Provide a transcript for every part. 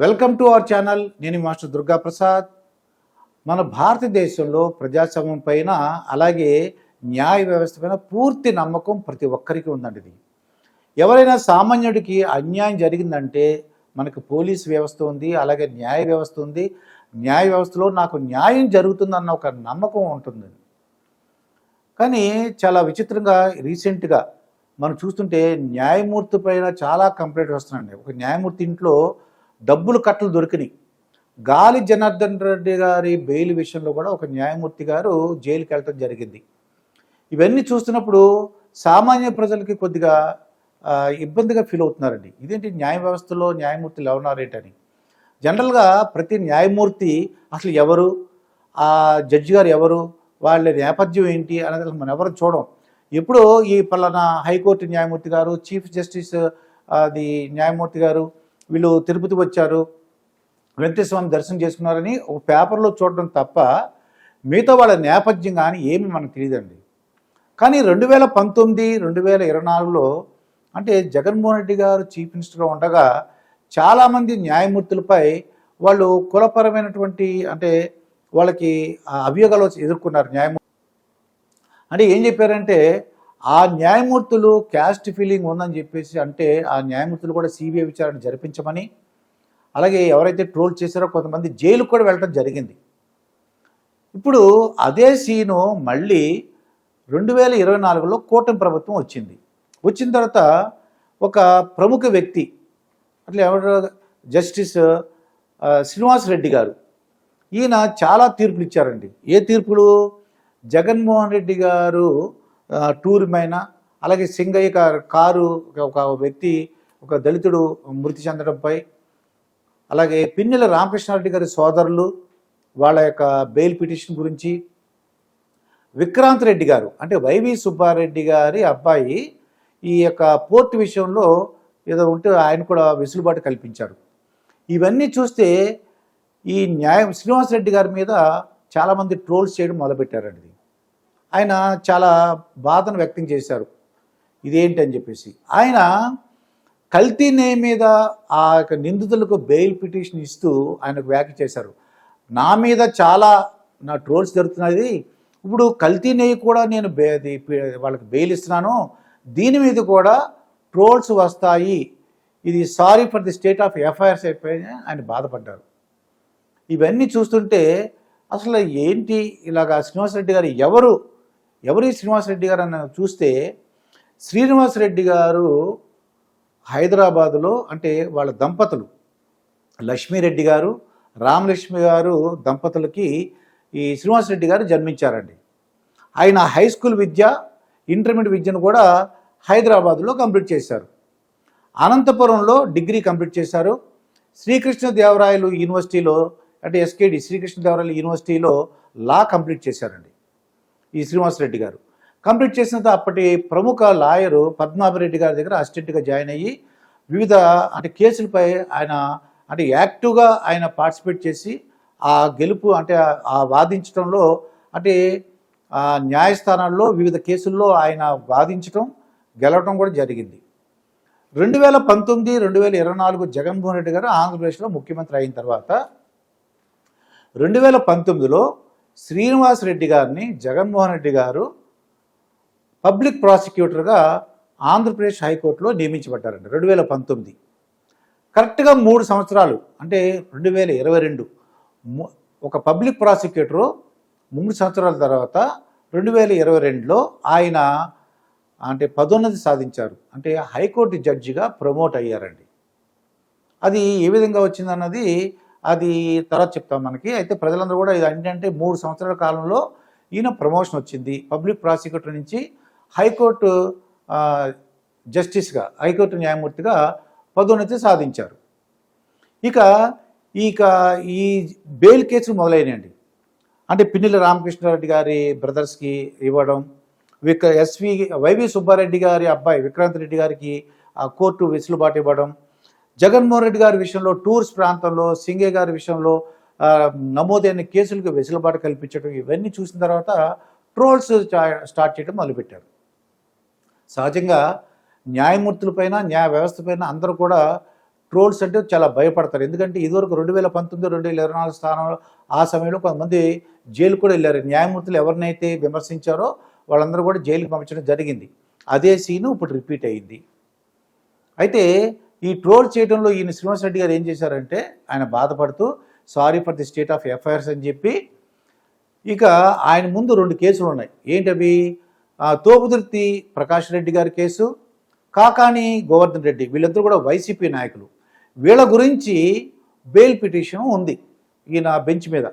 Welcome to our channel. నేను master Durga Prasad. మన భారతదేశంలో ప్రజాస్వామ్యం పైన అలాగే న్యాయ వ్యవస్థ పైన పూర్తి నమ్మకం ప్రతి ఒక్కరికి ఉందండి. ఇది ఎవరైనా సామాన్యుడికి అన్యాయం జరిగిందంటే మనకు పోలీస్ వ్యవస్థ ఉంది, అలాగే న్యాయ వ్యవస్థ ఉంది. న్యాయ వ్యవస్థలో నాకు న్యాయం జరుగుతుందన్న ఒక నమ్మకం ఉంటుంది. కానీ చాలా విచిత్రంగా రీసెంట్గా మనం చూస్తుంటే న్యాయమూర్తి పైన చాలా కంప్లైంట్ వస్తున్నాయండి. ఒక న్యాయమూర్తి ఇంట్లో డబ్బులు కట్టలు దొరికినాయి. గాలి జనార్దన్ రెడ్డి గారి బెయిల్ విషయంలో కూడా ఒక న్యాయమూర్తి గారు జైలుకి వెళ్ళటం జరిగింది. ఇవన్నీ చూస్తున్నప్పుడు సామాన్య ప్రజలకి కొద్దిగా ఇబ్బందిగా ఫీల్ అవుతున్నారండి. ఇదేంటి న్యాయ వ్యవస్థలో న్యాయమూర్తులు ఎవరున్నారేంటని. జనరల్గా ప్రతి న్యాయమూర్తి అసలు ఎవరు, ఆ జడ్జి గారు ఎవరు, వాళ్ళ నేపథ్యం ఏంటి అనేది మనం ఎవరు చూడం. ఎప్పుడో ఈ పలానా హైకోర్టు న్యాయమూర్తి గారు, చీఫ్ జస్టిస్ అది న్యాయమూర్తి గారు వీళ్ళు తిరుపతికి వచ్చారు, వెంకటేశ్వర స్వామి దర్శనం చేసుకున్నారని ఒక పేపర్లో చూడడం తప్ప మిగతా వాళ్ళ నేపథ్యం కానీ ఏమి మనకు తెలియదండి. కానీ 2019, 2024లో అంటే జగన్మోహన్ రెడ్డి గారు చీఫ్ మినిస్టర్గా ఉండగా చాలామంది న్యాయమూర్తులపై వాళ్ళు కులపరమైనటువంటి అంటే వాళ్ళకి అభియోగాలు ఎదుర్కొన్నారు. అంటే ఏం చెప్పారంటే ఆ న్యాయమూర్తులు క్యాస్ట్ ఫీలింగ్ ఉందని చెప్పేసి అంటే ఆ న్యాయమూర్తులు కూడా సిబిఐ విచారణ జరిపించమని, అలాగే ఎవరైతే ట్రోల్ చేశారో కొంతమంది జైలుకు కూడా వెళ్ళడం జరిగింది. ఇప్పుడు అదే సీను మళ్ళీ 2024లో కూటమి ప్రభుత్వం వచ్చింది. వచ్చిన తర్వాత ఒక ప్రముఖ వ్యక్తి అట్లా ఎవరు జస్టిస్ శ్రీనివాస్ రెడ్డి గారు, ఈయన చాలా తీర్పులు ఇచ్చారండి. ఏ తీర్పులు? జగన్మోహన్ రెడ్డి గారు టూర్ పైన, అలాగే సింగయ్య కారు ఒక వ్యక్తి ఒక దళితుడు మృతి చెందడంపై, అలాగే పిన్నెల రామకృష్ణారెడ్డి గారి సోదరులు వాళ్ళ యొక్క బెయిల్ పిటిషన్ గురించి, విక్రాంత్ రెడ్డి గారు అంటే వైవి సుబ్బారెడ్డి గారి అబ్బాయి ఈ యొక్క పోర్టు విషయంలో ఏదో ఉంటే ఆయన కూడా వెసులుబాటు కల్పించారు. ఇవన్నీ చూస్తే ఈ శ్రీనివాస్ రెడ్డి గారి మీద చాలామంది ట్రోల్స్ చేయడం మొదలుపెట్టారండి. ఆయన చాలా బాధను వ్యక్తం చేశారు, ఇదేంటి అని చెప్పేసి. ఆయన కల్తీ నెయ్యి మీద ఆ యొక్క నిందితులకు బెయిల్ పిటిషన్ ఇస్తూ ఆయనకు వ్యాఖ్య చేశారు. నా మీద చాలా ట్రోల్స్ జరుగుతున్నది, ఇప్పుడు కల్తీ నెయ్యి కూడా నేను వాళ్ళకి బెయిల్ ఇస్తున్నాను, దీని మీద కూడా ట్రోల్స్ వస్తాయి, ఇది sorry for the state of FIRs అయిపోయి ఆయన బాధపడ్డారు. ఇవన్నీ చూస్తుంటే అసలు ఏంటి ఇలాగా శ్రీనివాసరెడ్డి గారు ఎవరు శ్రీనివాసరెడ్డి గారు అని చూస్తే, శ్రీనివాసరెడ్డి గారు హైదరాబాదులో అంటే వాళ్ళ దంపతులు లక్ష్మీరెడ్డి గారు, రామలక్ష్మి గారు దంపతులకి ఈ శ్రీనివాసరెడ్డి గారు జన్మించారండి. ఆయన హై స్కూల్ విద్య, ఇంటర్మీడియట్ విద్యను కూడా హైదరాబాదులో కంప్లీట్ చేశారు. అనంతపురంలో డిగ్రీ కంప్లీట్ చేశారు. శ్రీకృష్ణదేవరాయలు యూనివర్సిటీలో అంటే ఎస్కేడి శ్రీకృష్ణదేవరాయలు యూనివర్సిటీలో లా కంప్లీట్ చేశారండి ఈ శ్రీనివాసరెడ్డి గారు. కంప్లీట్ చేసిన అప్పటి ప్రముఖ లాయరు పద్మాభిరెడ్డి గారి దగ్గర అసిస్టెంట్గా జాయిన్ అయ్యి వివిధ అంటే కేసులపై ఆయన అంటే యాక్టివ్గా ఆయన పార్టిసిపేట్ చేసి ఆ గెలుపు అంటే ఆ వాదించడంలో అంటే న్యాయస్థానాల్లో వివిధ కేసుల్లో ఆయన వాదించడం గెలవడం కూడా జరిగింది. 2019, 2024 జగన్మోహన్ రెడ్డి గారు ఆంధ్రప్రదేశ్లో ముఖ్యమంత్రి అయిన తర్వాత 2019లో శ్రీనివాస్ రెడ్డి గారిని జగన్మోహన్ రెడ్డి గారు పబ్లిక్ ప్రాసిక్యూటర్గా ఆంధ్రప్రదేశ్ హైకోర్టులో నియమించబడ్డారండి. 2019 కరెక్ట్గా 3 సంవత్సరాలు అంటే 2022 ఒక పబ్లిక్ ప్రాసిక్యూటరు 3 సంవత్సరాల తర్వాత 2022లో ఆయన అంటే పదోన్నతి సాధించారు. అంటే హైకోర్టు జడ్జిగా ప్రమోట్ అయ్యారండి. అది ఏ విధంగా వచ్చిందన్నది అది తర్వాత చెప్తాం మనకి. అయితే ప్రజలందరూ కూడా ఇది ఏంటంటే 3 సంవత్సరాల కాలంలో ఈయన ప్రమోషన్ వచ్చింది. పబ్లిక్ ప్రాసిక్యూటర్ నుంచి హైకోర్టు జస్టిస్గా, హైకోర్టు న్యాయమూర్తిగా పదోన్నతి సాధించారు. ఇక ఈ బెయిల్ కేసులు మొదలైనాయండి. అంటే పిన్నెల రామకృష్ణారెడ్డి గారి బ్రదర్స్కి ఇవ్వడం, వైవి సుబ్బారెడ్డి గారి అబ్బాయి విక్రాంత్ రెడ్డి గారికి కోర్టు వెసులుబాటు ఇవ్వడం, జగన్మోహన్ రెడ్డి గారి విషయంలో టూర్స్ ప్రాంతంలో సింగయ్య గారి విషయంలో నమోదైన కేసులకు వెసులుబాటు కల్పించడం, ఇవన్నీ చూసిన తర్వాత ట్రోల్స్ స్టార్ట్ చేయడం మొదలుపెట్టారు. సహజంగా న్యాయమూర్తులపైన న్యాయ వ్యవస్థ పైన అందరూ కూడా ట్రోల్స్ అంటే చాలా భయపడతారు. ఎందుకంటే ఇదివరకు 2019, 2024 స్థానంలో ఆ సమయంలో కొంతమంది జైలు కూడా వెళ్ళారు. న్యాయమూర్తులు ఎవరినైతే విమర్శించారో వాళ్ళందరూ కూడా జైలుకి పంపించడం జరిగింది. అదే సీను ఇప్పుడు రిపీట్ అయ్యింది. అయితే ఈ ట్రోల్ చేయడంలో ఈయన శ్రీనివాస్ రెడ్డి గారు ఏం చేశారంటే ఆయన బాధపడుతూ sorry for the state of FIRs అని చెప్పి ఇక ఆయన ముందు 2 కేసులు ఉన్నాయి. ఏంటవి? తోపుదుర్తి ప్రకాష్ రెడ్డి గారి కేసు, కాకాని గోవర్ధన్ రెడ్డి, వీళ్ళిద్దరూ కూడా వైసీపీ నాయకులు. వీళ్ళ గురించి బెయిల్ పిటిషన్ ఉంది ఈయన బెంచ్ మీద.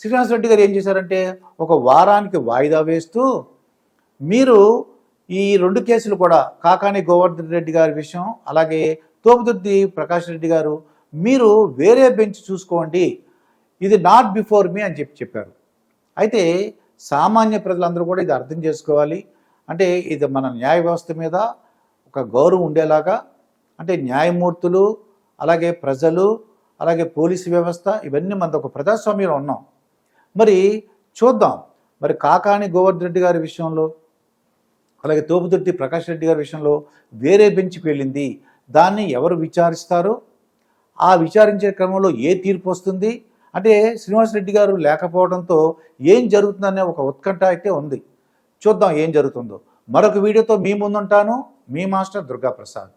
శ్రీనివాస్ రెడ్డి గారు ఏం చేశారంటే ఒక వారానికి వాయిదా వేస్తూ మీరు ఈ 2 కేసులు కూడా కాకాని గోవర్ధన్ రెడ్డి గారి విషయం, అలాగే తోపుదుర్తి ప్రకాష్ రెడ్డి గారు మీరు వేరే బెంచ్ చూసుకోండి, ఇది నాట్ బిఫోర్ మీ అని చెప్పారు. అయితే సామాన్య ప్రజలందరూ కూడా ఇది అర్థం చేసుకోవాలి. అంటే ఇది మన న్యాయ వ్యవస్థ మీద ఒక గౌరవం ఉండేలాగా, అంటే న్యాయమూర్తులు, అలాగే ప్రజలు, అలాగే పోలీసు వ్యవస్థ, ఇవన్నీ మనది ఒక ప్రజాస్వామ్యంలో ఉన్నాం. మరి చూద్దాం, మరి కాకాని గోవర్ధన్ రెడ్డి గారి విషయంలో, అలాగే తోపుదుర్తి ప్రకాష్ రెడ్డి గారి విషయంలో వేరే బెంచ్కి వెళ్ళింది, దాన్ని ఎవరు విచారిస్తారు, ఆ విచారించే క్రమంలో ఏ తీర్పు వస్తుంది, అంటే శ్రీనివాస్ రెడ్డి గారు లేకపోవడంతో ఏం జరుగుతుందనే ఒక ఉత్కంఠ అయితే ఉంది. చూద్దాం ఏం జరుగుతుందో. మరొక వీడియోతో మీ ముందుంటాను. మీ మాస్టర్ దుర్గా ప్రసాద్.